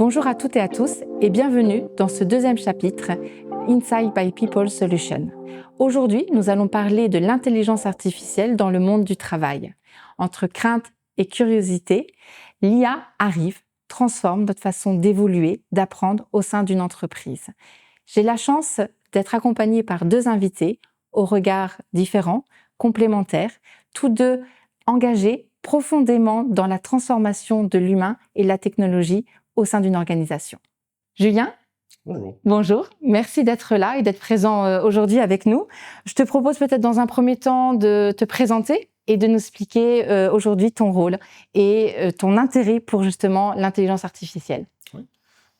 Bonjour à toutes et à tous et bienvenue dans ce deuxième chapitre Insight by People Solutions. Aujourd'hui, nous allons parler de l'intelligence artificielle dans le monde du travail. Entre crainte et curiosité, l'IA arrive, transforme notre façon d'évoluer, d'apprendre au sein d'une entreprise. J'ai la chance d'être accompagnée par deux invités aux regards différents, complémentaires, tous deux engagés profondément dans la transformation de l'humain et la technologie au sein d'une organisation. Julien ? Bonjour. Bonjour, merci d'être là et d'être présent aujourd'hui avec nous. Je te propose peut-être dans un premier temps de te présenter et de nous expliquer aujourd'hui ton rôle et ton intérêt pour justement l'intelligence artificielle. Oui.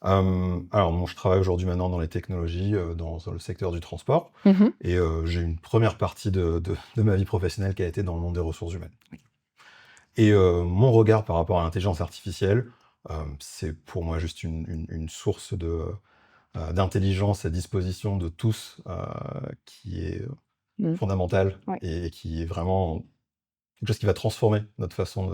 Alors, je travaille aujourd'hui maintenant dans les technologies, dans le secteur du transport. Et j'ai une première partie de ma vie professionnelle qui a été dans le monde des ressources humaines. Oui. Et mon regard par rapport à l'intelligence artificielle, c'est pour moi juste une source d'intelligence à disposition de tous qui est fondamentale Oui. et qui est vraiment quelque chose qui va transformer notre façon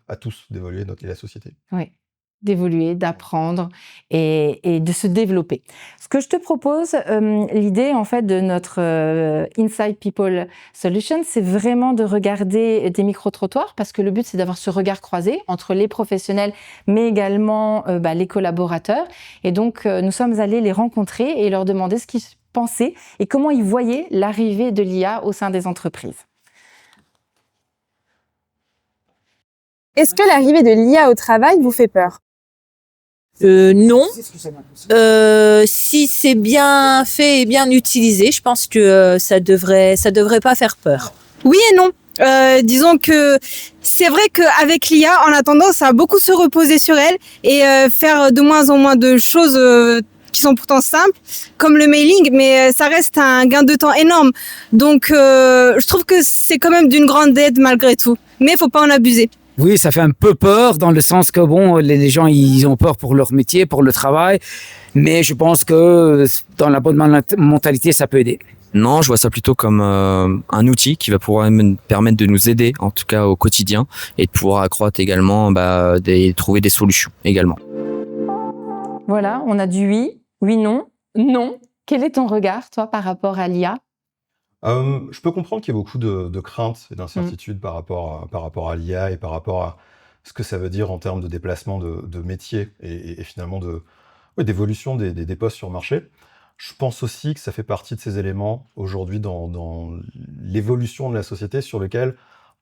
à tous d'évoluer et la société. Oui, d'évoluer, d'apprendre et de se développer. Ce que je te propose, l'idée en fait de notre Insight People Solutions, c'est vraiment de regarder des micro-trottoirs parce que le but c'est d'avoir ce regard croisé entre les professionnels mais également les collaborateurs. Et donc nous sommes allés les rencontrer et leur demander ce qu'ils pensaient et comment ils voyaient l'arrivée de l'IA au sein des entreprises. Est-ce que l'arrivée de l'IA au travail vous fait peur ? Non. Si c'est bien fait et bien utilisé, je pense que ça devrait pas faire peur. Oui et non. Disons que c'est vrai qu'avec l'IA, on a tendance à beaucoup se reposer sur elle et faire de moins en moins de choses qui sont pourtant simples, comme le mailing, mais ça reste un gain de temps énorme. Donc, je trouve que c'est quand même d'une grande aide malgré tout. Mais il ne faut pas en abuser. Oui, ça fait un peu peur dans le sens que les gens ils ont peur pour leur métier, pour le travail, mais je pense que dans la bonne mentalité, ça peut aider. Non, je vois ça plutôt comme un outil qui va pouvoir permettre de nous aider, en tout cas au quotidien, et de pouvoir accroître également, trouver des solutions également. Voilà, on a du oui, oui, non, non. Quel est ton regard, toi, par rapport à l'IA ? Je peux comprendre qu'il y a beaucoup de craintes et d'incertitudes par rapport à l'IA et par rapport à ce que ça veut dire en termes de déplacement de métiers et finalement d'évolution des postes sur le marché. Je pense aussi que ça fait partie de ces éléments aujourd'hui dans l'évolution de la société sur lequel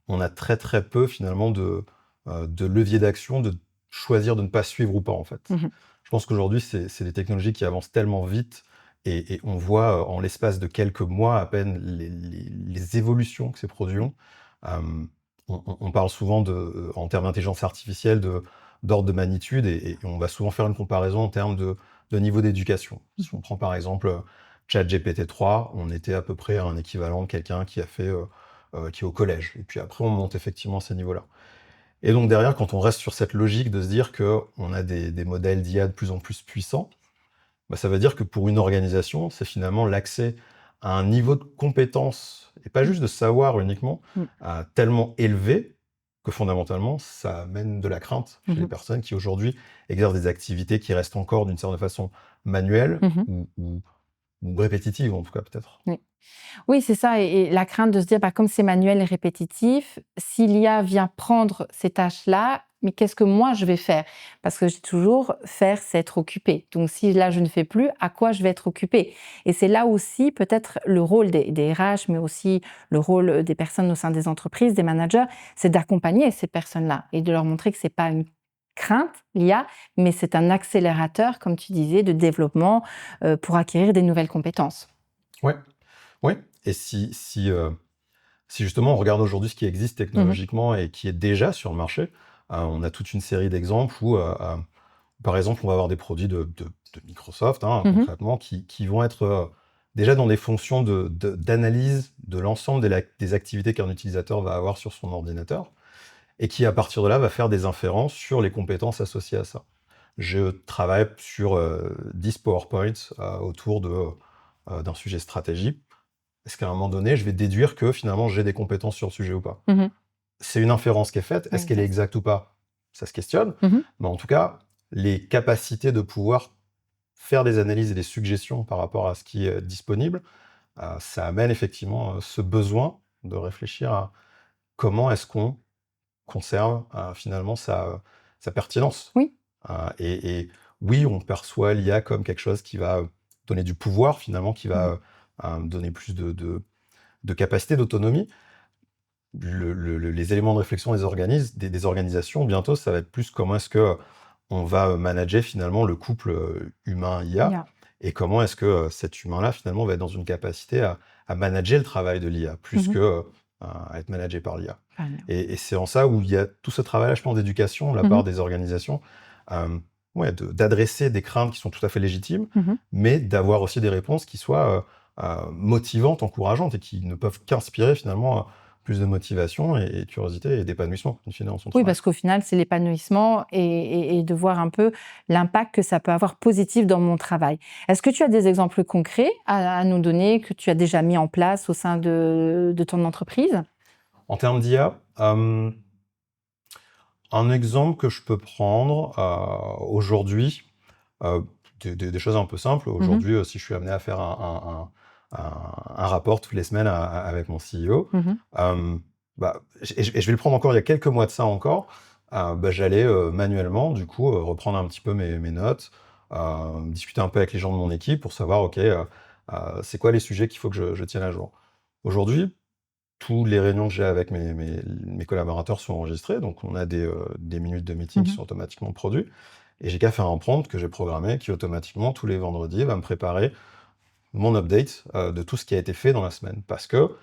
on a très très peu finalement de leviers d'action, de choisir de ne pas suivre ou pas en fait. Je pense qu'aujourd'hui c'est des technologies qui avancent tellement vite. Et on voit en l'espace de quelques mois à peine les évolutions que ces produits ont. On parle souvent en termes d'intelligence artificielle d'ordre de magnitude et on va souvent faire une comparaison en termes de niveau d'éducation. Si on prend par exemple ChatGPT-3, on était à peu près à un équivalent de quelqu'un qui est au collège. Et puis après, on monte effectivement à ces niveaux-là. Et donc derrière, quand on reste sur cette logique de se dire qu'on a des modèles d'IA de plus en plus puissants, ça veut dire que pour une organisation, c'est finalement l'accès à un niveau de compétence, et pas juste de savoir uniquement, tellement élevé que fondamentalement, ça amène de la crainte chez les personnes qui aujourd'hui exercent des activités qui restent encore d'une certaine façon manuelles ou répétitives en tout cas peut-être. Oui, c'est ça. Et la crainte de se dire, comme c'est manuel et répétitif, si l'IA vient prendre ces tâches-là, mais qu'est-ce que moi je vais faire ? Parce que j'ai toujours faire, c'est être occupé. Donc si là je ne fais plus, à quoi je vais être occupé ? Et c'est là aussi peut-être le rôle des RH, mais aussi le rôle des personnes au sein des entreprises, des managers, c'est d'accompagner ces personnes-là et de leur montrer que c'est pas une crainte, l'IA, mais c'est un accélérateur, comme tu disais, de développement pour acquérir des nouvelles compétences. Oui, et si justement on regarde aujourd'hui ce qui existe technologiquement et qui est déjà sur le marché, on a toute une série d'exemples où, par exemple, on va avoir des produits de Microsoft, concrètement, qui vont être déjà dans des fonctions d'analyse de l'ensemble des activités qu'un utilisateur va avoir sur son ordinateur, et qui, à partir de là, va faire des inférences sur les compétences associées à ça. Je travaille sur 10 PowerPoints autour d'un sujet stratégie. Est-ce qu'à un moment donné, je vais déduire que finalement j'ai des compétences sur le sujet ou pas ? C'est une inférence qui est faite. Est-ce qu'elle est exacte ou pas ? Ça se questionne. Mais en tout cas, les capacités de pouvoir faire des analyses et des suggestions par rapport à ce qui est disponible, ça amène effectivement ce besoin de réfléchir à comment est-ce qu'on conserve finalement sa pertinence. Oui. Et oui, on perçoit l'IA comme quelque chose qui va donner du pouvoir finalement, qui va donner plus de capacité, d'autonomie. Les éléments de réflexion des organisations, bientôt, ça va être plus comment est-ce que on va manager finalement le couple humain-IA IA. et comment est-ce que cet humain-là finalement va être dans une capacité à manager le travail de l'IA plus que à être managé par l'IA. Et c'est en ça où il y a tout ce travail-là, je pense, d'éducation de la part des organisations, d'adresser des craintes qui sont tout à fait légitimes, mais d'avoir aussi des réponses qui soient motivantes, encourageantes et qui ne peuvent qu'inspirer finalement plus de motivation et de curiosité et d'épanouissement dans son travail. Oui, parce qu'au final, c'est l'épanouissement et de voir un peu l'impact que ça peut avoir positif dans mon travail. Est-ce que tu as des exemples concrets à nous donner que tu as déjà mis en place au sein de ton entreprise? En termes d'IA, un exemple que je peux prendre aujourd'hui, des choses un peu simples. Aujourd'hui, si je suis amené à faire un rapport toutes les semaines avec mon CEO, et je vais le prendre encore il y a quelques mois de ça encore, j'allais manuellement, du coup, reprendre un petit peu mes notes, discuter un peu avec les gens de mon équipe pour savoir, OK, c'est quoi les sujets qu'il faut que je tienne à jour. Aujourd'hui, toutes les réunions que j'ai avec mes collaborateurs sont enregistrées, donc on a des minutes de meeting qui sont automatiquement produites, et j'ai qu'à faire un prompt que j'ai programmé qui automatiquement, tous les vendredis, va me préparer mon update de tout ce qui a été fait dans la semaine. Parce que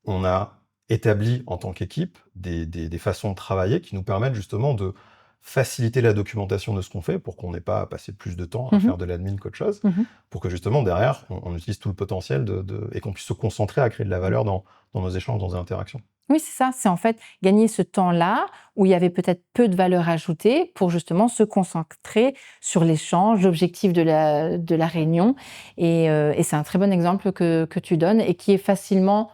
on a établi en tant qu'équipe des façons de travailler qui nous permettent justement de faciliter la documentation de ce qu'on fait pour qu'on n'ait pas à passer plus de temps à faire de l'admin qu'autre chose, pour que justement derrière, on utilise tout le potentiel et qu'on puisse se concentrer à créer de la valeur dans nos échanges, dans nos interactions. Oui, c'est ça. C'est en fait gagner ce temps-là où il y avait peut-être peu de valeur ajoutée pour justement se concentrer sur l'échange, l'objectif de la réunion. Et c'est un très bon exemple que tu donnes et qui est facilement...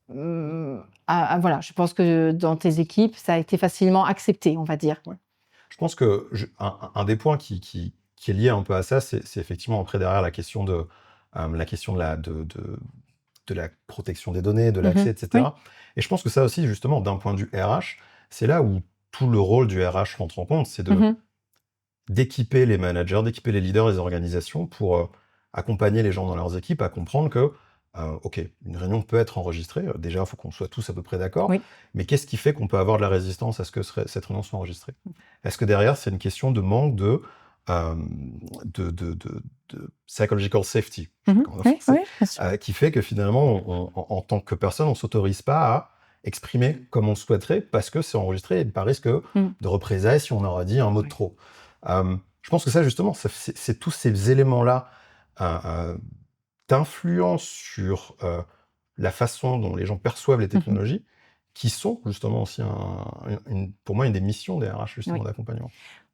voilà, je pense que dans tes équipes, ça a été facilement accepté, on va dire. Ouais. Je pense que un des points qui est lié un peu à ça, c'est effectivement après derrière la question de la protection des données, de l'accès, etc. Oui. Et je pense que ça aussi, justement, d'un point de vue RH, c'est là où tout le rôle du RH rentre en compte, c'est d'équiper les managers, d'équiper les leaders des organisations pour accompagner les gens dans leurs équipes à comprendre que, OK, une réunion peut être enregistrée. Déjà, il faut qu'on soit tous à peu près d'accord. Oui. Mais qu'est-ce qui fait qu'on peut avoir de la résistance à ce que cette réunion soit enregistrée? Est-ce que derrière, c'est une question de manque de psychological safety, qui fait que finalement, en tant que personne, on ne s'autorise pas à exprimer comme on le souhaiterait parce que c'est enregistré et par risque de représailles si on aura dit un mot de trop. Je pense que ça, justement, c'est tous ces éléments-là d'influence sur la façon dont les gens perçoivent les technologies qui sont justement aussi, pour moi, une des missions des RH, justement, d'accompagnement.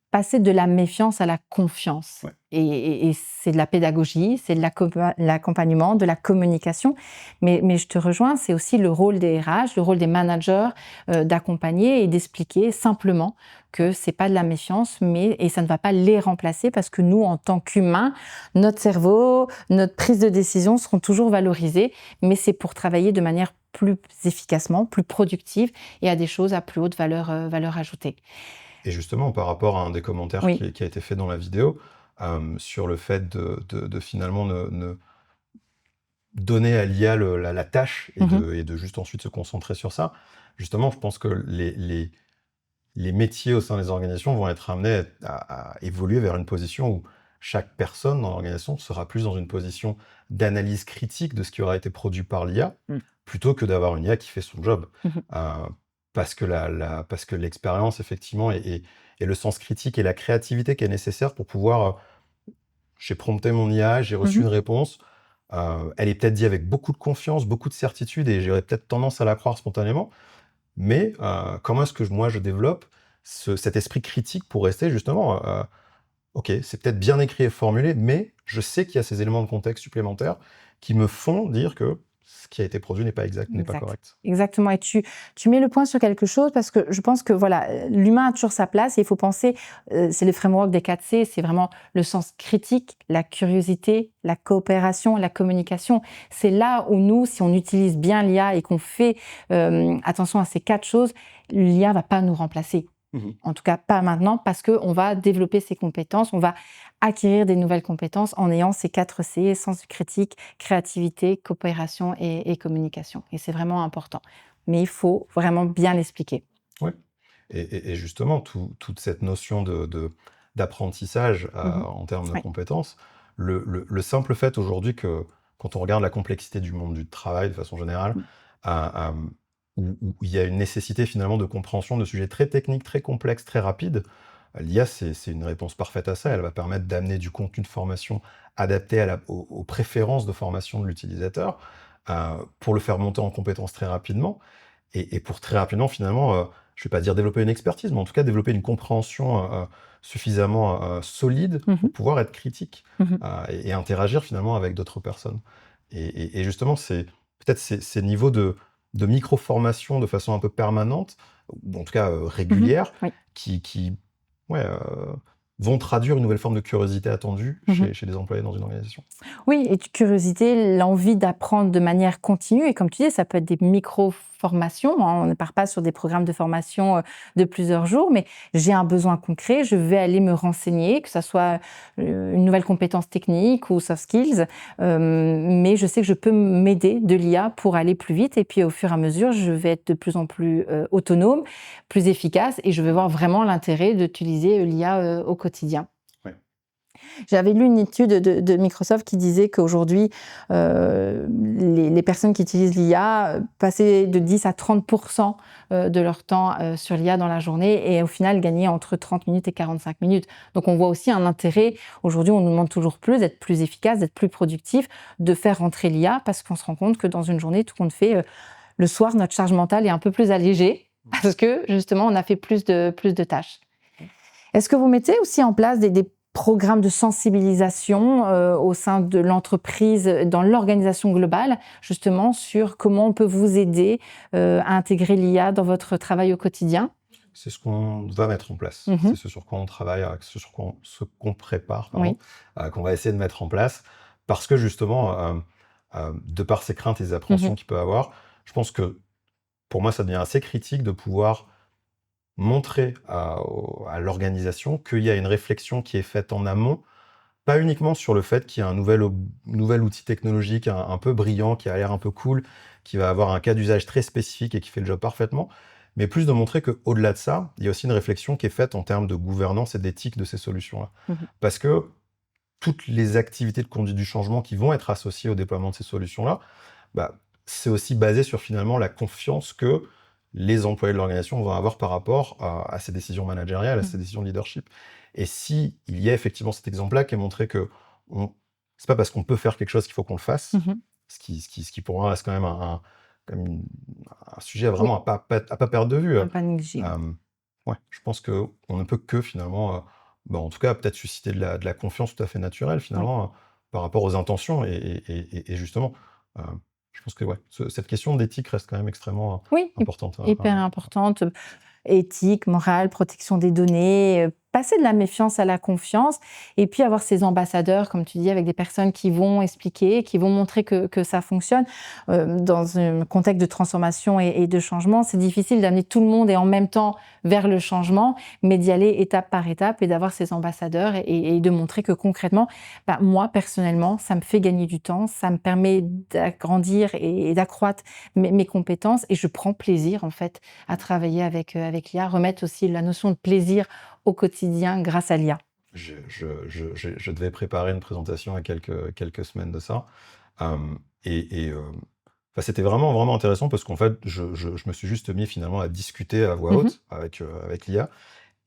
Passer de la méfiance à la confiance. Ouais. Et c'est de la pédagogie, c'est de l'accompagnement, de la communication. Mais je te rejoins, c'est aussi le rôle des RH, le rôle des managers d'accompagner et d'expliquer simplement que c'est pas de la méfiance, et ça ne va pas les remplacer parce que nous, en tant qu'humains, notre cerveau, notre prise de décision seront toujours valorisées, mais c'est pour travailler de manière plus efficacement, plus productive et à des choses à plus haute valeur ajoutée. Et justement, par rapport à un des commentaires qui a été fait dans la vidéo, sur le fait de finalement ne donner à l'IA la tâche et de juste ensuite se concentrer sur ça, justement, je pense que les métiers au sein des organisations vont être amenés à évoluer vers une position où chaque personne dans l'organisation sera plus dans une position d'analyse critique de ce qui aura été produit par l'IA, plutôt que d'avoir une IA qui fait son job. Parce que l'expérience, effectivement, et le sens critique et la créativité qui est nécessaire pour pouvoir... j'ai prompté mon IA, j'ai reçu une réponse, elle est peut-être dit avec beaucoup de confiance, beaucoup de certitude, et j'aurais peut-être tendance à la croire spontanément, mais comment est-ce que moi je développe cet esprit critique pour rester justement... OK, c'est peut-être bien écrit et formulé, mais je sais qu'il y a ces éléments de contexte supplémentaires qui me font dire que ce qui a été produit n'est pas exact, n'est pas Exact. correct. Exactement. Et tu mets le point sur quelque chose parce que je pense que voilà, l'humain a toujours sa place et il faut penser, c'est le framework des 4C, c'est vraiment le sens critique, la curiosité, la coopération, la communication. C'est là où nous, si on utilise bien l'IA et qu'on fait attention à ces 4 choses, l'IA va pas nous remplacer. En tout cas, pas maintenant, parce qu'on va développer ces compétences, on va acquérir des nouvelles compétences en ayant ces 4 C, sens critique, créativité, coopération et communication. Et c'est vraiment important. Mais il faut vraiment bien l'expliquer. Oui. Et justement, toute cette notion d'apprentissage en termes de Oui. compétences, le simple fait aujourd'hui que, quand on regarde la complexité du monde du travail de façon générale, où il y a une nécessité finalement de compréhension de sujets très techniques, très complexes, très rapides, l'IA, c'est une réponse parfaite à ça. Elle va permettre d'amener du contenu de formation adapté aux préférences de formation de l'utilisateur pour le faire monter en compétences très rapidement et pour très rapidement finalement, je ne vais pas dire développer une expertise, mais en tout cas développer une compréhension suffisamment solide pour pouvoir être critique et interagir finalement avec d'autres personnes. Et justement, c'est peut-être ces niveaux de micro-formation de façon un peu permanente, ou en tout cas régulière, Oui. qui vont traduire une nouvelle forme de curiosité attendue chez les employés dans une organisation. Oui, et curiosité, l'envie d'apprendre de manière continue. Et comme tu dis, ça peut être des micro-formations. On ne part pas sur des programmes de formation de plusieurs jours, mais j'ai un besoin concret, je vais aller me renseigner, que ce soit une nouvelle compétence technique ou soft skills. Mais je sais que je peux m'aider de l'IA pour aller plus vite. Et puis, au fur et à mesure, je vais être de plus en plus autonome, plus efficace. Et je vais voir vraiment l'intérêt d'utiliser l'IA au quotidien. J'avais lu une étude de Microsoft qui disait qu'aujourd'hui, les personnes qui utilisent l'IA passaient de 10 à 30% de leur temps sur l'IA dans la journée et au final gagnaient entre 30 minutes et 45 minutes. Donc on voit aussi un intérêt. Aujourd'hui, on nous demande toujours plus, d'être plus efficace, d'être plus productif, de faire rentrer l'IA parce qu'on se rend compte que dans une journée, tout compte fait, le soir, notre charge mentale est un peu plus allégée parce que justement, on a fait plus de tâches. Est-ce que vous mettez aussi en place des programmes de sensibilisation au sein de l'entreprise, dans l'organisation globale, justement sur comment on peut vous aider à intégrer l'IA dans votre travail au quotidien? C'est ce qu'on va mettre en place. C'est ce sur quoi on travaille, ce qu'on prépare, qu'on va essayer de mettre en place. Parce que justement, de par ces craintes et les appréhensions qu'il peut avoir, je pense que pour moi, ça devient assez critique de pouvoir montrer à l'organisation qu'il y a une réflexion qui est faite en amont, pas uniquement sur le fait qu'il y a un nouvel outil technologique un peu brillant, qui a l'air un peu cool, qui va avoir un cas d'usage très spécifique et qui fait le job parfaitement, mais plus de montrer qu'au-delà de ça, il y a aussi une réflexion qui est faite en termes de gouvernance et d'éthique de ces solutions-là. Parce que toutes les activités de conduite du changement qui vont être associées au déploiement de ces solutions-là, c'est aussi basé sur finalement la confiance que les employés de l'organisation vont avoir par rapport à ces décisions managériales, à ces décisions de leadership. Et si il y a effectivement cet exemple-là qui est montré que c'est pas parce qu'on peut faire quelque chose qu'il faut qu'on le fasse, ce qui pour moi reste quand même un sujet vraiment à pas perdre de vue. Pas négliger. Je pense qu'on ne peut que finalement, en tout cas peut-être susciter de la confiance tout à fait naturelle finalement par rapport aux intentions et justement. Je pense que cette question d'éthique reste quand même extrêmement importante. Hyper importante. Éthique, morale, protection des données, passer de la méfiance à la confiance et puis avoir ces ambassadeurs, comme tu dis, avec des personnes qui vont expliquer, qui vont montrer que ça fonctionne. Dans un contexte de transformation et de changement, c'est difficile d'amener tout le monde et en même temps vers le changement, mais d'y aller étape par étape et d'avoir ces ambassadeurs et de montrer que concrètement, moi, personnellement, ça me fait gagner du temps, ça me permet d'agrandir et d'accroître mes compétences et je prends plaisir, en fait, à travailler avec l'IA, remettre aussi la notion de plaisir au quotidien grâce à l'IA. Je devais préparer une présentation à quelques semaines de ça. C'était vraiment, vraiment intéressant parce qu'en fait, je me suis juste mis finalement à discuter à voix haute avec l'IA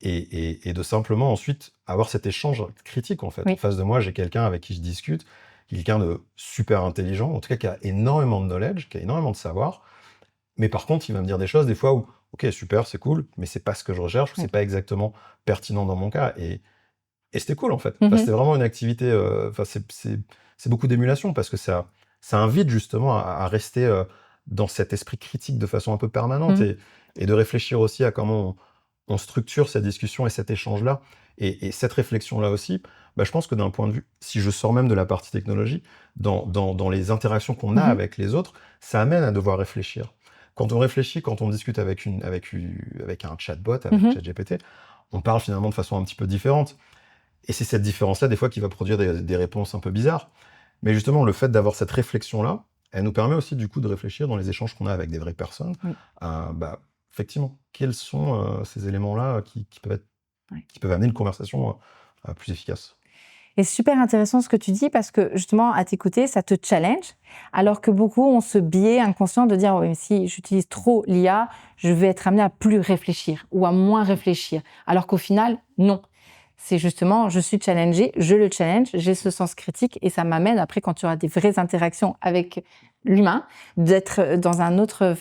et de simplement ensuite avoir cet échange critique en fait. En face de moi, j'ai quelqu'un avec qui je discute, quelqu'un de super intelligent, en tout cas qui a énormément de knowledge, qui a énormément de savoir. Mais par contre, il va me dire des choses des fois où, ok, super, c'est cool, mais c'est pas ce que je recherche, ou c'est pas exactement pertinent dans mon cas. Et c'était cool en fait. C'était vraiment une activité. C'est beaucoup d'émulation parce que ça ça invite justement à rester dans cet esprit critique de façon un peu permanente et de réfléchir aussi à comment on structure cette discussion et cet échange-là. Et cette réflexion-là aussi, bah, je pense que d'un point de vue, si je sors même de la partie technologie, dans les interactions qu'on a avec les autres, ça amène à devoir réfléchir. Quand on réfléchit, quand on discute avec un chatbot, avec ChatGPT, on parle finalement de façon un petit peu différente. Et c'est cette différence-là, des fois, qui va produire des réponses un peu bizarres. Mais justement, le fait d'avoir cette réflexion-là, elle nous permet aussi, du coup, de réfléchir dans les échanges qu'on a avec des vraies personnes. Bah, effectivement, quels sont ces éléments-là qui peuvent amener une conversation plus efficace. Et c'est super intéressant ce que tu dis parce que justement, à t'écouter, ça te challenge, alors que beaucoup ont ce biais inconscient de dire oui, si j'utilise trop l'IA, je vais être amené à plus réfléchir ou à moins réfléchir. Alors qu'au final, non. C'est justement, je suis challengée, je le challenge, j'ai ce sens critique et ça m'amène après, quand tu auras des vraies interactions avec l'humain, d'être dans une autre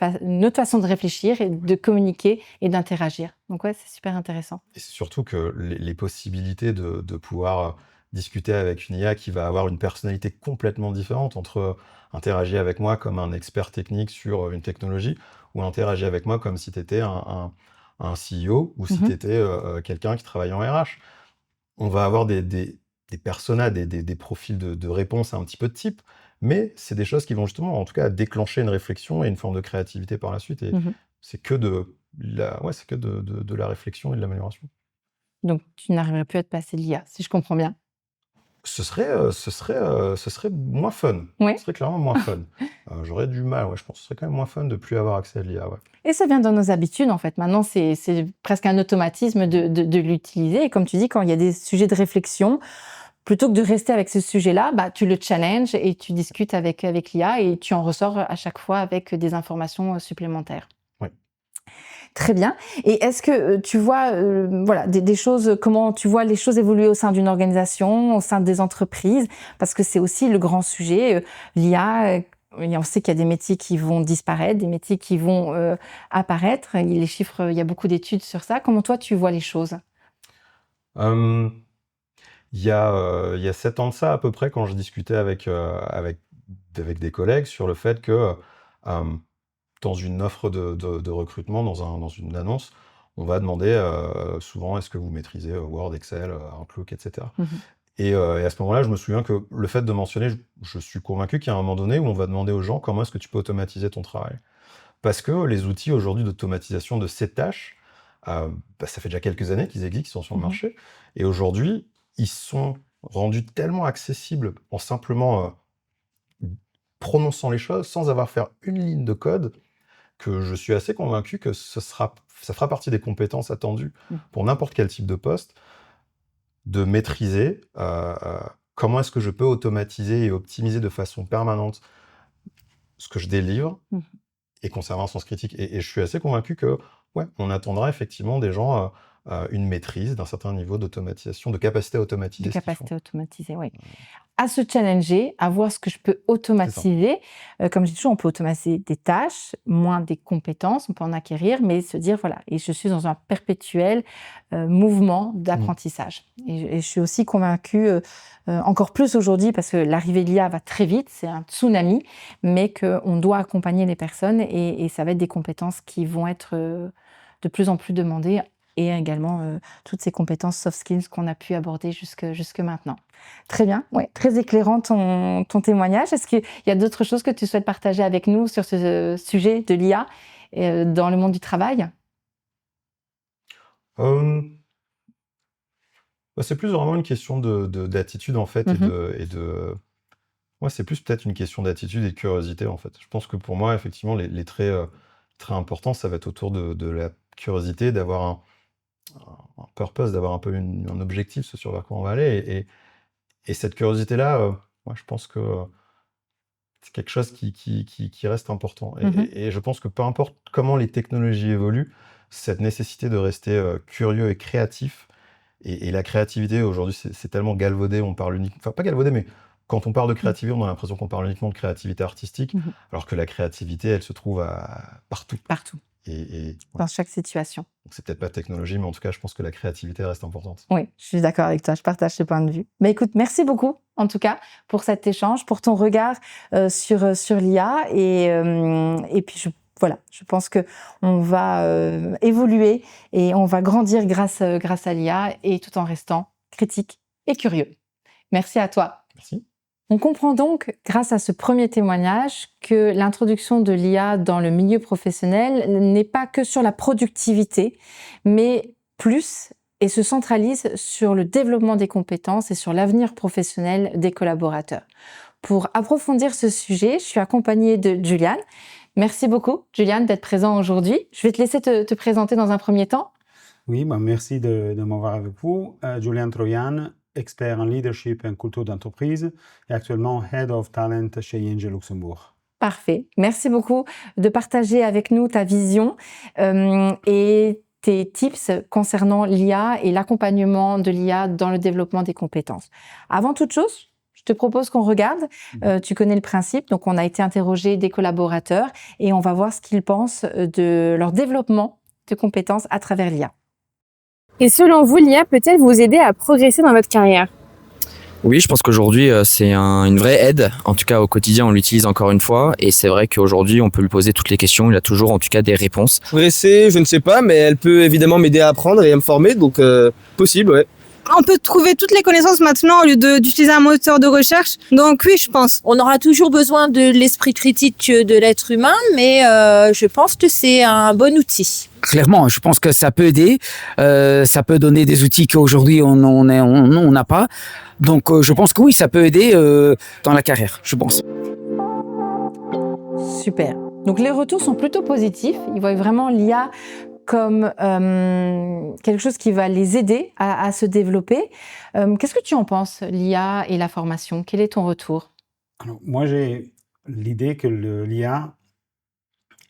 façon de réfléchir et de communiquer et d'interagir. Donc ouais, c'est super intéressant. Et c'est surtout que les possibilités de pouvoir discuter avec une IA qui va avoir une personnalité complètement différente entre interagir avec moi comme un expert technique sur une technologie ou interagir avec moi comme si tu étais un CEO ou si tu étais quelqu'un qui travaille en RH. On va avoir des personas, des profils de réponse un petit peu de type, mais c'est des choses qui vont justement, en tout cas, déclencher une réflexion et une forme de créativité par la suite. Et c'est que de la réflexion et de l'amélioration. Donc, tu n'arriverais plus à te passer de l'IA, si je comprends bien. Ce serait moins fun. Oui. Ce serait clairement moins fun. J'aurais du mal, je pense. Ce serait quand même moins fun de plus avoir accès à l'IA, Et ça vient dans nos habitudes, en fait. Maintenant, c'est presque un automatisme de l'utiliser. Et comme tu dis, quand il y a des sujets de réflexion, plutôt que de rester avec ce sujet-là, bah, tu le challenges et tu discutes avec l'IA et tu en ressors à chaque fois avec des informations supplémentaires. Oui. Très bien. Et est-ce que tu vois des choses, comment tu vois les choses évoluer au sein d'une organisation, au sein des entreprises? Parce que c'est aussi le grand sujet. L'IA, on sait qu'il y a des métiers qui vont disparaître, des métiers qui vont apparaître. Les chiffres, il y a beaucoup d'études sur ça. Comment toi, tu vois les choses? Il y a 7 ans de ça, à peu près, quand je discutais avec des collègues sur le fait que dans une offre de recrutement, dans une annonce, on va demander souvent est-ce que vous maîtrisez Word, Excel, Outlook, etc. Et à ce moment-là, je me souviens que le fait de mentionner, je suis convaincu qu'il y a un moment donné où on va demander aux gens comment est-ce que tu peux automatiser ton travail. Parce que les outils aujourd'hui d'automatisation de ces tâches, ça fait déjà quelques années qu'ils existent, qu'ils sont sur le marché. Et aujourd'hui, ils sont rendus tellement accessibles en simplement prononçant les choses sans avoir à faire une ligne de code que je suis assez convaincu que ça fera partie des compétences attendues pour n'importe quel type de poste, de maîtriser comment est-ce que je peux automatiser et optimiser de façon permanente ce que je délivre et conserver un sens critique. Et je suis assez convaincu que on attendra effectivement des gens une maîtrise d'un certain niveau d'automatisation, de capacité à automatiser. De capacité à automatiser, oui. À se challenger, à voir ce que je peux automatiser. Comme je dis toujours, on peut automatiser des tâches, moins des compétences, on peut en acquérir, mais se dire, voilà, et je suis dans un perpétuel mouvement d'apprentissage. Et je suis aussi convaincue, encore plus aujourd'hui, parce que l'arrivée de l'IA va très vite, c'est un tsunami, mais qu'on doit accompagner les personnes et ça va être des compétences qui vont être de plus en plus demandées et également toutes ces compétences soft skills qu'on a pu aborder jusque maintenant. Très bien, très éclairant ton témoignage. Est-ce qu'il y a d'autres choses que tu souhaites partager avec nous sur ce sujet de l'IA dans le monde du travail? C'est plus vraiment une question d'attitude en fait c'est plus peut-être une question d'attitude et de curiosité en fait. Je pense que pour moi effectivement les traits très importants ça va être autour de la curiosité, d'avoir un purpose, d'avoir un peu un objectif, ce sur vers quoi on va aller. Et cette curiosité-là, moi, je pense que c'est quelque chose qui reste important. Et je pense que peu importe comment les technologies évoluent, cette nécessité de rester curieux et créatif, et la créativité, aujourd'hui, c'est tellement galvaudé, on parle uniquement... Enfin, pas galvaudé, mais quand on parle de créativité, on a l'impression qu'on parle uniquement de créativité artistique, alors que la créativité, elle se trouve partout. Partout. Dans chaque situation. C'est peut-être pas technologie, mais en tout cas, je pense que la créativité reste importante. Oui, je suis d'accord avec toi, je partage ce point de vue. Mais écoute, merci beaucoup, en tout cas, pour cet échange, pour ton regard sur l'IA. Et puis, je pense qu'on va évoluer et on va grandir grâce à l'IA, et tout en restant critique et curieux. Merci à toi. Merci. On comprend donc, grâce à ce premier témoignage, que l'introduction de l'IA dans le milieu professionnel n'est pas que sur la productivité, mais plus, et se centralise sur le développement des compétences et sur l'avenir professionnel des collaborateurs. Pour approfondir ce sujet, je suis accompagnée de Julian. Merci beaucoup, Julian, d'être présent aujourd'hui. Je vais te laisser te présenter dans un premier temps. Oui, merci de m'avoir avec vous. Julian Troyan, expert en leadership et en culture d'entreprise et actuellement Head of Talent chez ING Luxembourg. Parfait. Merci beaucoup de partager avec nous ta vision et tes tips concernant l'IA et l'accompagnement de l'IA dans le développement des compétences. Avant toute chose, je te propose qu'on regarde. Tu connais le principe, donc on a été interrogé des collaborateurs et on va voir ce qu'ils pensent de leur développement de compétences à travers l'IA. Et selon vous, l'IA peut-elle vous aider à progresser dans votre carrière ? Oui, je pense qu'aujourd'hui, c'est une vraie aide. En tout cas, au quotidien, on l'utilise encore une fois. Et c'est vrai qu'aujourd'hui, on peut lui poser toutes les questions. Il a toujours, en tout cas, des réponses. Progresser, je ne sais pas, mais elle peut évidemment m'aider à apprendre et à me former. Donc, possible, ouais. On peut trouver toutes les connaissances maintenant au lieu d'utiliser un moteur de recherche. Donc oui, je pense. On aura toujours besoin de l'esprit critique de l'être humain, mais je pense que c'est un bon outil. Clairement, je pense que ça peut aider. Ça peut donner des outils qu'aujourd'hui on n'a pas. Donc, je pense que oui, ça peut aider dans la carrière, je pense. Super. Donc, les retours sont plutôt positifs. Ils voient vraiment l'IA comme quelque chose qui va les aider à se développer. Qu'est-ce que tu en penses, l'IA et la formation ? Quel est ton retour ? Alors, moi, j'ai l'idée que l'IA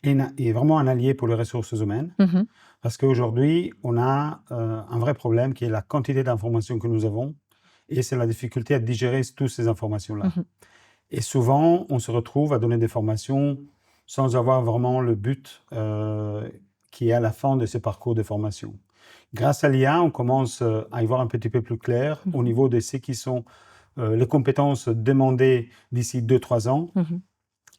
est vraiment un allié pour les ressources humaines. Parce qu'aujourd'hui, on a un vrai problème qui est la quantité d'informations que nous avons et c'est la difficulté à digérer toutes ces informations-là. Et souvent, on se retrouve à donner des formations sans avoir vraiment le but qui est à la fin de ce parcours de formation. Grâce à l'IA, on commence à y voir un petit peu plus clair au niveau de ce qui sont les compétences demandées d'ici 2-3 ans.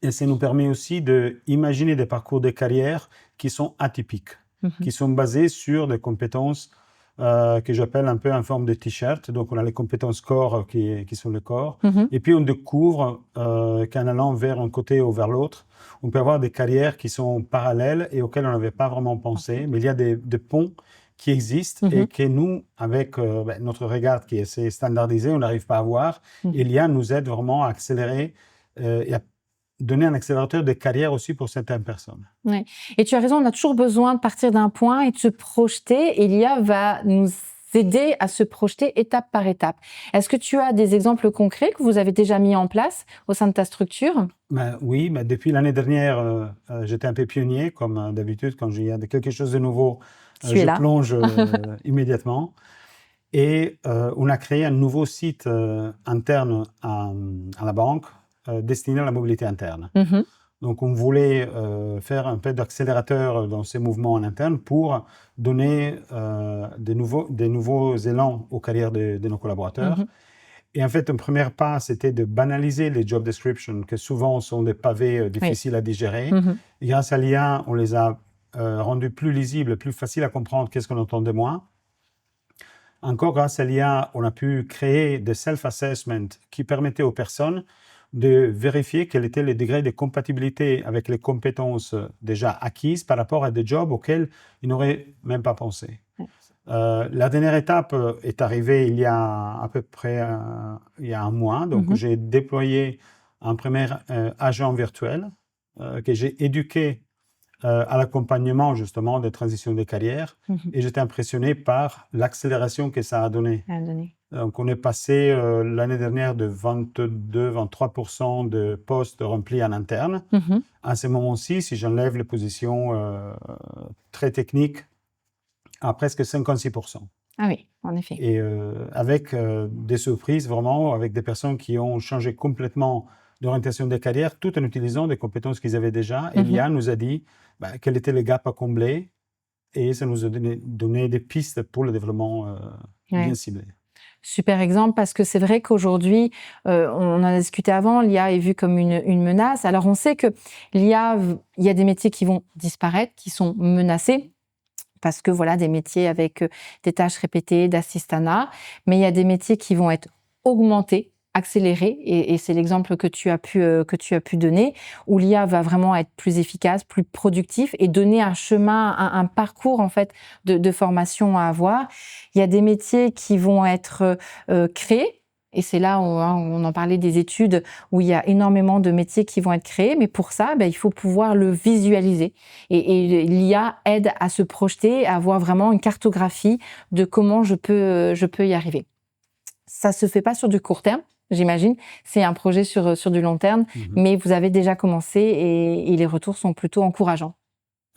Et ça nous permet aussi d'imaginer des parcours de carrière qui sont atypiques, qui sont basés sur des compétences que j'appelle un peu en forme de t-shirt. Donc, on a les compétences corps qui sont le corps. Et puis, on découvre qu'en allant vers un côté ou vers l'autre, on peut avoir des carrières qui sont parallèles et auxquelles on n'avait pas vraiment pensé. Mais il y a des ponts qui existent et que nous, avec notre regard qui est assez standardisé, on n'arrive pas à voir. Et l'IA nous aide vraiment à accélérer et à donner un accélérateur de carrière aussi pour certaines personnes. Oui. Et tu as raison, on a toujours besoin de partir d'un point et de se projeter. Et l'IA va nous aider à se projeter étape par étape. Est-ce que tu as des exemples concrets que vous avez déjà mis en place au sein de ta structure ? Oui, depuis l'année dernière, j'étais un peu pionnier, comme d'habitude, quand il y a quelque chose de nouveau, je plonge immédiatement. Et on a créé un nouveau site interne à la banque, destiné à la mobilité interne. Donc, on voulait faire un peu d'accélérateur dans ces mouvements en interne pour donner des nouveaux élans aux carrières de nos collaborateurs. Et en fait, un premier pas, c'était de banaliser les job descriptions, qui souvent sont des pavés difficiles à digérer. Et grâce à l'IA, on les a rendus plus lisibles, plus faciles à comprendre qu'est-ce qu'on entend de moi. Encore grâce à l'IA, on a pu créer des self-assessments qui permettaient aux personnes de vérifier quel était le degré de compatibilité avec les compétences déjà acquises par rapport à des jobs auxquels ils n'auraient même pas pensé. La dernière étape est arrivée il y a à peu près il y a un mois. Donc, j'ai déployé un premier agent virtuel que j'ai éduqué à l'accompagnement justement des transitions de carrière. Et j'étais impressionné par l'accélération que ça a donné. Donc, on est passé l'année dernière de 22-23% de postes remplis en interne. À ce moment-ci, si j'enlève les positions très techniques, à presque 56%. Ah oui, en effet. Et avec des surprises, vraiment, avec des personnes qui ont changé complètement d'orientation des carrières tout en utilisant des compétences qu'ils avaient déjà. Et l'IA nous a dit quels étaient les gaps à combler et ça nous a donné des pistes pour le développement bien ciblé. Super exemple, parce que c'est vrai qu'aujourd'hui, on en a discuté avant, l'IA est vue comme une menace. Alors, on sait que l'IA, il y a des métiers qui vont disparaître, qui sont menacés, parce que voilà, des métiers avec des tâches répétées, d'assistanat, mais il y a des métiers qui vont être augmentés, accélérés, et c'est l'exemple que tu as pu donner, où l'IA va vraiment être plus efficace, plus productif et donner un chemin, un parcours en fait de formation à avoir. Il y a des métiers qui vont être créés. Et c'est là où on en parlait des études où il y a énormément de métiers qui vont être créés. Mais pour ça, il faut pouvoir le visualiser. Et l'IA aide à se projeter, à avoir vraiment une cartographie de comment je peux y arriver. Ça se fait pas sur du court terme, j'imagine. C'est un projet sur du long terme, mais vous avez déjà commencé et les retours sont plutôt encourageants.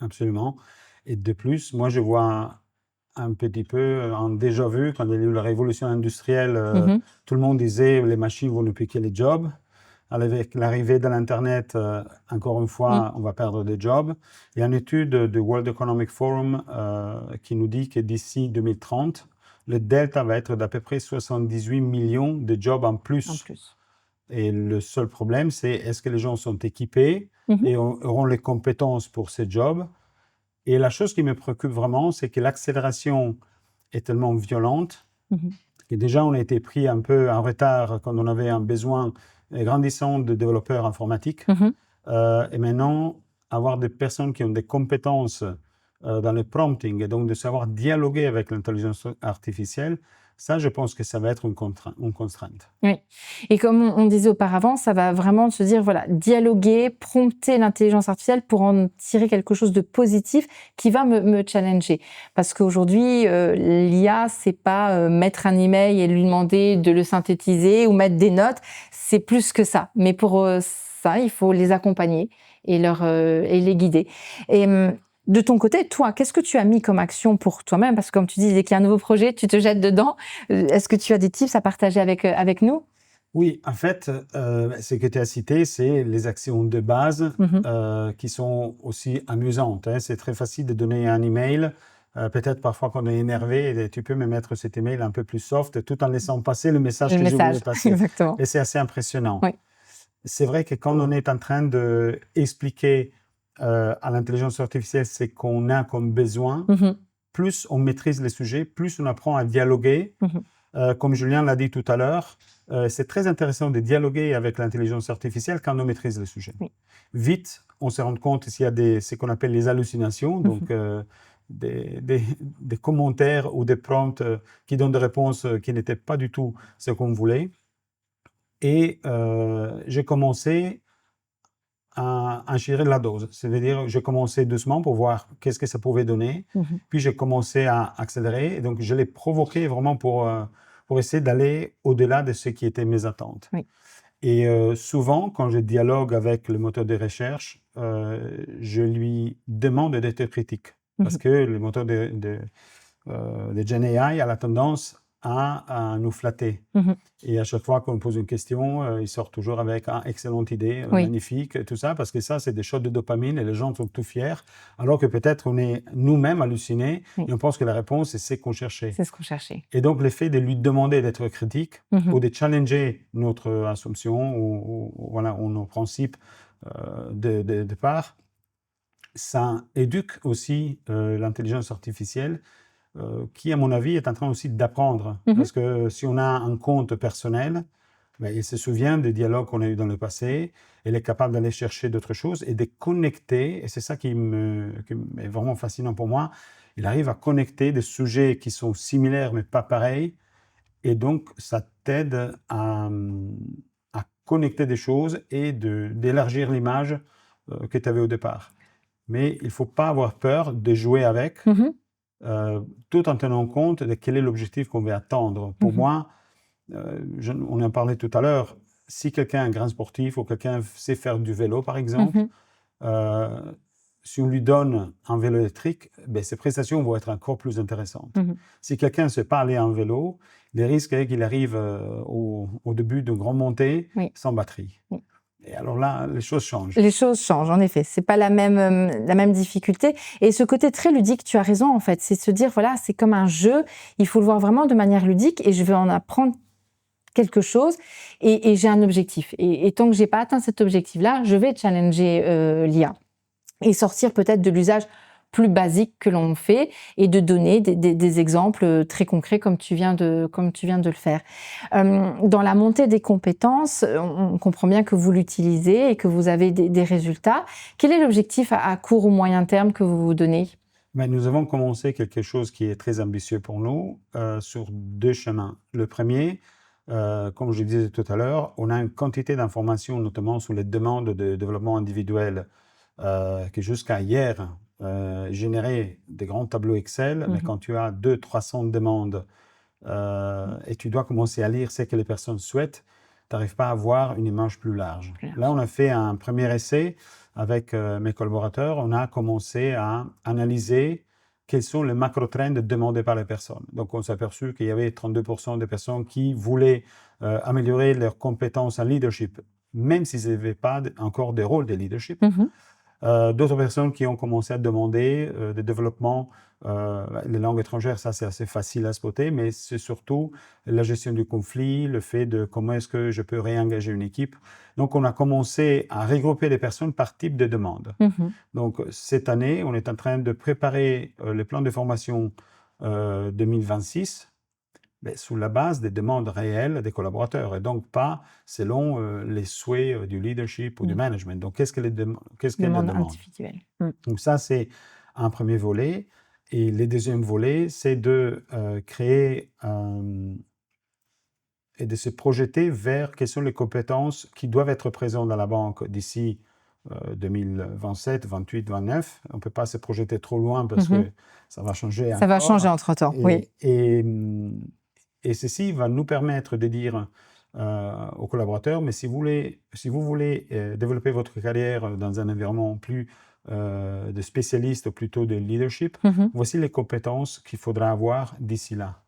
Absolument. Et de plus, moi, je vois un petit peu en déjà vu, quand il y a eu la révolution industrielle, tout le monde disait les machines vont nous piquer les jobs. Avec l'arrivée de l'Internet, encore une fois, on va perdre des jobs. Il y a une étude du World Economic Forum qui nous dit que d'ici 2030, le delta va être d'à peu près 78 millions de jobs en plus. Et le seul problème, c'est est-ce que les gens sont équipés et auront les compétences pour ces jobs. Et la chose qui me préoccupe vraiment, c'est que l'accélération est tellement violente que déjà on a été pris un peu en retard quand on avait un besoin grandissant de développeurs informatiques. Et maintenant, avoir des personnes qui ont des compétences dans le prompting et donc de savoir dialoguer avec l'intelligence artificielle, ça, je pense que ça va être une contrainte. Oui. Et comme on disait auparavant, ça va vraiment se dire, voilà, dialoguer, prompter l'intelligence artificielle pour en tirer quelque chose de positif qui va me challenger. Parce qu'aujourd'hui, l'IA, c'est pas mettre un email et lui demander de le synthétiser ou mettre des notes. C'est plus que ça. Mais pour ça, il faut les accompagner et les guider. Et de ton côté, toi, qu'est-ce que tu as mis comme action pour toi-même? Parce que comme tu dis, dès qu'il y a un nouveau projet, tu te jettes dedans. Est-ce que tu as des tips à partager avec nous? Oui, en fait, ce que tu as cité, c'est les actions de base qui sont aussi amusantes. C'est très facile de donner un email. Peut-être parfois qu'on est énervé, tu peux me mettre cet email un peu plus soft tout en laissant passer le message que je voulais passer. Exactement. Et c'est assez impressionnant. Oui. C'est vrai que quand on est en train d'expliquer à l'intelligence artificielle ce qu'on a comme besoin, plus on maîtrise les sujets, plus on apprend à dialoguer. Comme Julien l'a dit tout à l'heure, c'est très intéressant de dialoguer avec l'intelligence artificielle quand on maîtrise le sujet. Vite, on se rend compte s'il y a ce qu'on appelle les hallucinations, donc des commentaires ou des prompts qui donnent des réponses qui n'étaient pas du tout ce qu'on voulait. Et j'ai commencé à gérer la dose. C'est-à-dire, j'ai commencé doucement pour voir qu'est-ce que ça pouvait donner. Puis, j'ai commencé à accélérer. Et donc, je l'ai provoqué vraiment pour essayer d'aller au-delà de ce qui était mes attentes. Et souvent, quand je dialogue avec le moteur de recherche, je lui demande d'être critique. Parce que le moteur de GenAI a la tendance à nous flatter. Et à chaque fois qu'on pose une question, il sort toujours avec une excellente idée, magnifique, tout ça, parce que ça, c'est des shots de dopamine et les gens sont tout fiers, alors que peut-être on est nous-mêmes hallucinés et on pense que la réponse, c'est ce qu'on cherchait. C'est ce qu'on cherchait. Et donc, le fait de lui demander d'être critique ou de challenger notre assumption ou nos principes de départ, ça éduque aussi l'intelligence artificielle qui, à mon avis, est en train aussi d'apprendre. Parce que si on a un compte personnel, il se souvient des dialogues qu'on a eus dans le passé, elle est capable d'aller chercher d'autres choses et de connecter, et c'est ça qui est vraiment fascinant pour moi, il arrive à connecter des sujets qui sont similaires mais pas pareils, et donc ça t'aide à connecter des choses et d'élargir l'image que tu avais au départ. Mais il ne faut pas avoir peur de jouer avec, tout en tenant compte de quel est l'objectif qu'on veut atteindre. Pour moi, on en parlait tout à l'heure, si quelqu'un est un grand sportif ou quelqu'un sait faire du vélo, par exemple, si on lui donne un vélo électrique, ses prestations vont être encore plus intéressantes. Si quelqu'un ne sait pas aller en vélo, les risques est qu'il arrive au début d'une grande montée sans batterie. Et alors là, les choses changent. Les choses changent, en effet. C'est pas la même difficulté. Et ce côté très ludique, tu as raison, en fait. C'est se dire, voilà, c'est comme un jeu. Il faut le voir vraiment de manière ludique et je vais en apprendre quelque chose et j'ai un objectif. Et tant que j'ai pas atteint cet objectif-là, je vais challenger l'IA et sortir peut-être de l'usage plus basique que l'on fait et de donner des exemples très concrets comme tu viens de le faire. Dans la montée des compétences, on comprend bien que vous l'utilisez et que vous avez des résultats. Quel est l'objectif à court ou moyen terme que vous vous donnez? Mais nous avons commencé quelque chose qui est très ambitieux pour nous sur 2 chemins. Le premier, comme je disais tout à l'heure, on a une quantité d'informations, notamment sur les demandes de développement individuel, qui jusqu'à hier générait des grands tableaux Excel, mais quand tu as 200-300 demandes et tu dois commencer à lire ce que les personnes souhaitent, tu n'arrives pas à avoir une image plus large. Là, on a fait un premier essai avec mes collaborateurs. On a commencé à analyser quels sont les macro-trends demandés par les personnes. Donc, on s'est aperçu qu'il y avait 32% de personnes qui voulaient améliorer leurs compétences en leadership, même s'ils n'avaient pas encore des rôles de leadership. D'autres personnes qui ont commencé à demander des développements, les langues étrangères, ça c'est assez facile à spotter, mais c'est surtout la gestion du conflit, le fait de comment est-ce que je peux réengager une équipe. Donc on a commencé à regrouper les personnes par type de demande. Donc cette année, on est en train de préparer les plans de formation 2026, mais sous la base des demandes réelles des collaborateurs et donc pas selon les souhaits du leadership ou du management. Donc, qu'est-ce qu'elle demande individuelle. Donc, ça, c'est un premier volet. Et le deuxième volet, c'est de créer et de se projeter vers quelles sont les compétences qui doivent être présentes dans la banque d'ici 2027, 28, 29. On ne peut pas se projeter trop loin parce que ça va changer encore. Ça va changer entre-temps, oui. Et ceci va nous permettre de dire aux collaborateurs, mais si vous voulez développer votre carrière dans un environnement plus de spécialiste ou plutôt de leadership, voici les compétences qu'il faudra avoir d'ici là.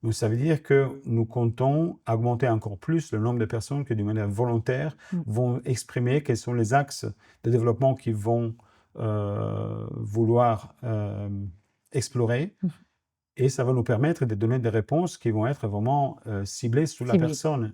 Donc, ça veut dire que nous comptons augmenter encore plus le nombre de personnes qui, d'une manière volontaire, vont exprimer quels sont les axes de développement qu'ils vont vouloir explorer. Et ça va nous permettre de donner des réponses qui vont être vraiment ciblées sur la personne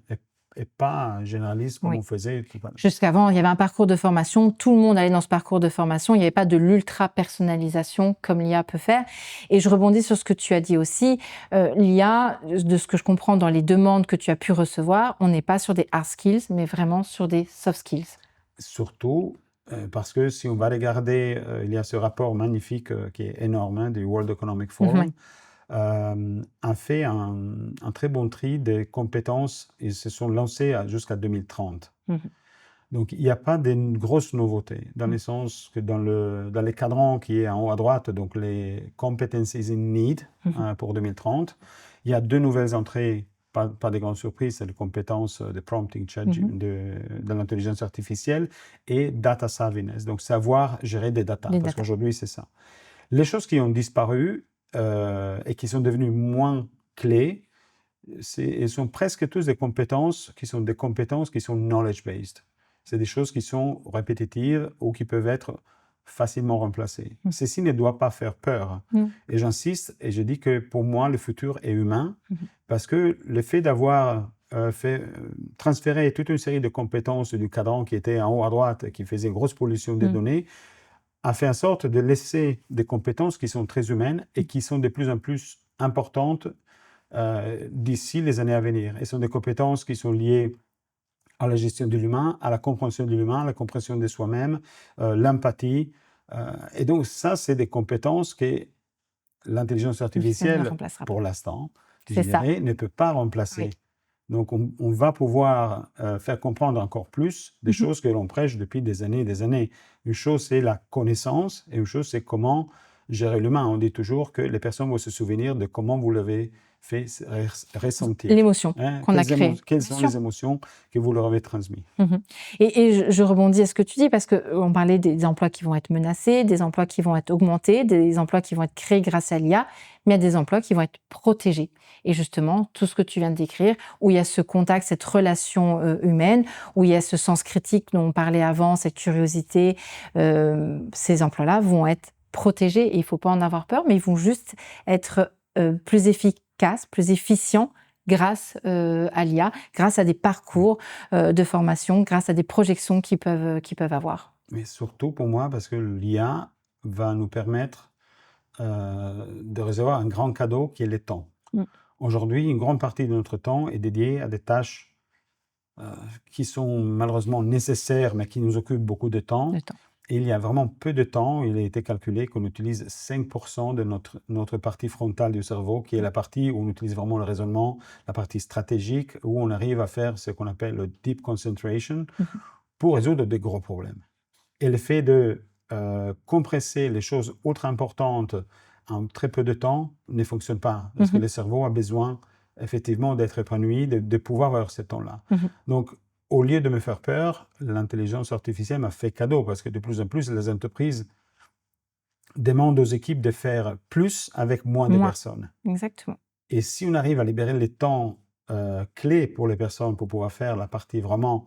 et pas généralistes comme on faisait. Jusqu'avant, il y avait un parcours de formation. Tout le monde allait dans ce parcours de formation. Il n'y avait pas de l'ultra-personnalisation comme l'IA peut faire. Et je rebondis sur ce que tu as dit aussi. L'IA, de ce que je comprends dans les demandes que tu as pu recevoir, on n'est pas sur des hard skills, mais vraiment sur des soft skills. Surtout parce que si on va regarder, il y a ce rapport magnifique qui est énorme du World Economic Forum, a fait un très bon tri des compétences. Ils se sont lancés jusqu'à 2030. Donc, il n'y a pas de grosses nouveautés, dans le sens que dans les cadrans qui est en haut à droite, donc les Competencies in Need pour 2030, il y a 2 nouvelles entrées, pas de grandes surprises, c'est les compétences de prompting, de l'intelligence artificielle et data savviness, donc savoir gérer des data, parce qu'aujourd'hui, c'est ça. Les choses qui ont disparu, et qui sont devenues moins clés, elles sont presque tous des compétences qui sont knowledge-based. C'est des choses qui sont répétitives ou qui peuvent être facilement remplacées. Ceci ne doit pas faire peur. Et j'insiste, et je dis que pour moi, le futur est humain, parce que le fait d'avoir transféré toute une série de compétences du cadran qui était en haut à droite, qui faisait une grosse pollution des données, a fait en sorte de laisser des compétences qui sont très humaines et qui sont de plus en plus importantes d'ici les années à venir. Et ce sont des compétences qui sont liées à la gestion de l'humain, à la compréhension de l'humain, à la compréhension de soi-même, l'empathie. Et donc ça, c'est des compétences que l'intelligence artificielle, pour l'instant, ne peut pas remplacer. Donc, on va pouvoir faire comprendre encore plus des choses que l'on prêche depuis des années et des années. Une chose, c'est la connaissance, et une chose, c'est comment gérer l'humain. On dit toujours que les personnes vont se souvenir de comment vous l'avez fait ressentir. L'émotion qu'on a créée. Quelles sont les émotions que vous leur avez transmises. Et je rebondis à ce que tu dis, parce qu'on parlait des emplois qui vont être menacés, des emplois qui vont être augmentés, des emplois qui vont être créés grâce à l'IA, mais il y a des emplois qui vont être protégés. Et justement, tout ce que tu viens de décrire, où il y a ce contact, cette relation humaine, où il y a ce sens critique dont on parlait avant, cette curiosité, ces emplois-là vont être protégés et il ne faut pas en avoir peur, mais ils vont juste être plus efficaces, plus efficients grâce à l'IA, grâce à des parcours de formation, grâce à des projections qu'ils peuvent avoir. Mais surtout pour moi, parce que l'IA va nous permettre de recevoir un grand cadeau qui est le temps. Aujourd'hui, une grande partie de notre temps est dédiée à des tâches qui sont malheureusement nécessaires, mais qui nous occupent beaucoup de temps. Et il y a vraiment peu de temps, il a été calculé qu'on utilise 5% de notre partie frontale du cerveau, qui est la partie où on utilise vraiment le raisonnement, la partie stratégique, où on arrive à faire ce qu'on appelle le deep concentration pour résoudre des gros problèmes. Et le fait de compresser les choses ultra importantes en très peu de temps ne fonctionne pas, parce que le cerveau a besoin effectivement d'être épanoui, de pouvoir avoir ce temps-là. Donc, au lieu de me faire peur, l'intelligence artificielle m'a fait cadeau, parce que de plus en plus, les entreprises demandent aux équipes de faire plus avec moins de personnes. Exactement. Et si on arrive à libérer les temps clés pour les personnes pour pouvoir faire la partie vraiment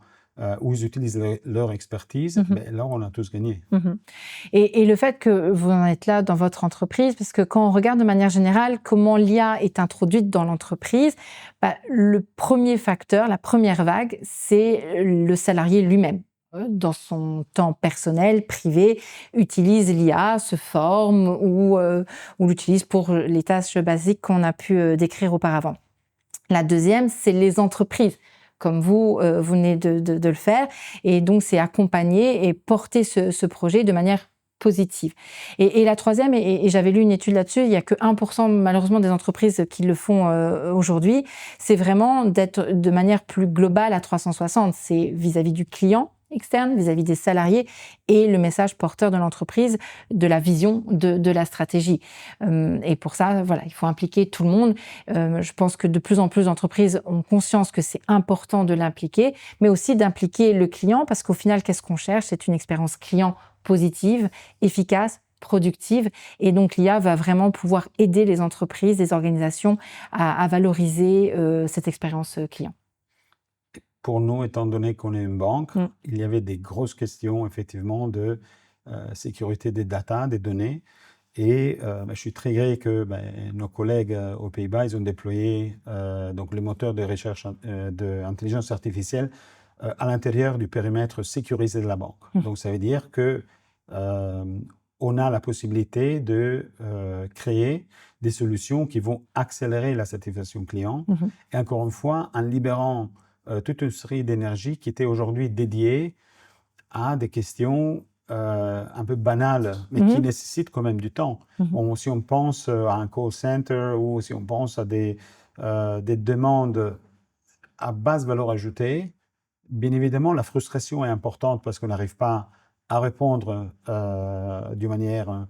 où ils utilisent leur expertise, ben là, on a tous gagné. Et le fait que vous en êtes là dans votre entreprise, parce que quand on regarde de manière générale comment l'IA est introduite dans l'entreprise, bah, le premier facteur, la première vague, c'est le salarié lui-même. Dans son temps personnel, privé, utilise l'IA, se forme ou l'utilise pour les tâches basiques qu'on a pu décrire auparavant. La deuxième, c'est les entreprises, comme vous venez de le faire. Et donc, c'est accompagner et porter ce projet de manière positive. Et la troisième, et j'avais lu une étude là-dessus, il n'y a que 1% malheureusement des entreprises qui le font aujourd'hui, c'est vraiment d'être de manière plus globale à 360. C'est vis-à-vis du client externe, vis-à-vis des salariés et le message porteur de l'entreprise, de la vision, de la stratégie. Et pour ça, voilà, il faut impliquer tout le monde. Je pense que de plus en plus d'entreprises ont conscience que c'est important de l'impliquer, mais aussi d'impliquer le client, parce qu'au final, qu'est-ce qu'on cherche? C'est une expérience client positive, efficace, productive. Et donc, l'IA va vraiment pouvoir aider les entreprises, les organisations à valoriser cette expérience client. Pour nous, étant donné qu'on est une banque, il y avait des grosses questions, effectivement, de sécurité des data, des données. Et je suis très gré que nos collègues aux Pays-Bas, ils ont déployé donc le moteur de recherche d'intelligence artificielle à l'intérieur du périmètre sécurisé de la banque. Donc, ça veut dire que on a la possibilité de créer des solutions qui vont accélérer la satisfaction client. Et encore une fois, en libérant toute une série d'énergie qui était aujourd'hui dédiée à des questions un peu banales, mais qui nécessitent quand même du temps. Si on pense à un call center ou si on pense à des demandes à basse valeur ajoutée, bien évidemment, la frustration est importante parce qu'on n'arrive pas à répondre d'une manière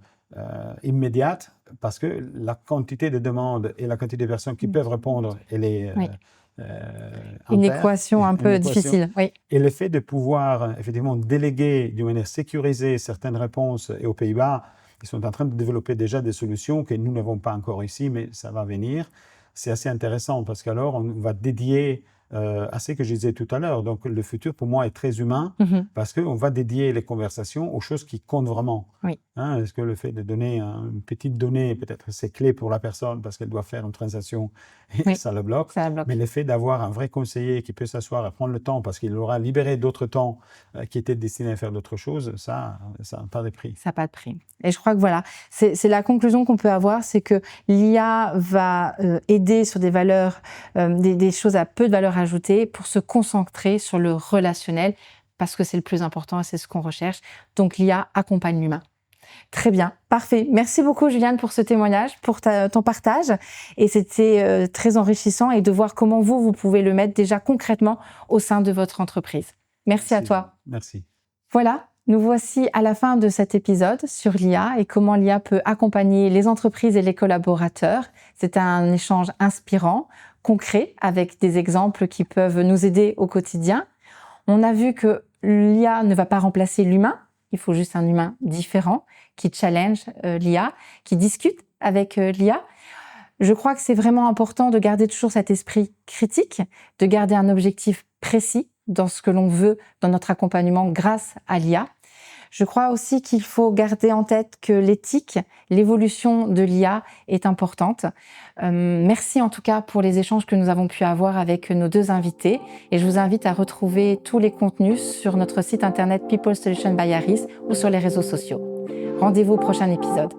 immédiate, parce que la quantité de demandes et la quantité de personnes qui peuvent répondre, elle est une équation un peu difficile. Oui. Et le fait de pouvoir effectivement déléguer d'une manière sécurisée certaines réponses, et aux Pays-Bas, ils sont en train de développer déjà des solutions que nous n'avons pas encore ici, mais ça va venir. C'est assez intéressant parce qu'alors on va dédier à ce que je disais tout à l'heure. Donc le futur pour moi est très humain parce qu'on va dédier les conversations aux choses qui comptent vraiment. Oui. Est-ce que le fait de donner une petite donnée, peut-être c'est clé pour la personne parce qu'elle doit faire une transaction et ça le bloque. Mais le fait d'avoir un vrai conseiller qui peut s'asseoir et prendre le temps parce qu'il aura libéré d'autres temps qui étaient destinés à faire d'autres choses, ça n'a pas de prix. Ça n'a pas de prix. Et je crois que voilà, c'est la conclusion qu'on peut avoir, c'est que l'IA va aider sur des valeurs, des choses à peu de valeur ajoutée pour se concentrer sur le relationnel parce que c'est le plus important et c'est ce qu'on recherche. Donc l'IA accompagne l'humain. Très bien, parfait. Merci beaucoup Juliane pour ce témoignage, pour ton partage. Et c'était très enrichissant et de voir comment vous pouvez le mettre déjà concrètement au sein de votre entreprise. Merci à toi. Merci. Voilà, Nous voici à la fin de cet épisode sur l'IA et comment l'IA peut accompagner les entreprises et les collaborateurs. C'est un échange inspirant, concret, avec des exemples qui peuvent nous aider au quotidien. On a vu que l'IA ne va pas remplacer l'humain, il faut juste un humain différent qui challenge l'IA, qui discute avec l'IA. Je crois que c'est vraiment important de garder toujours cet esprit critique, de garder un objectif précis dans ce que l'on veut dans notre accompagnement grâce à l'IA. Je crois aussi qu'il faut garder en tête que l'éthique, l'évolution de l'IA est importante. Merci en tout cas pour les échanges que nous avons pu avoir avec nos deux invités et je vous invite à retrouver tous les contenus sur notre site internet People Solutions by Aris ou sur les réseaux sociaux. Rendez-vous au prochain épisode.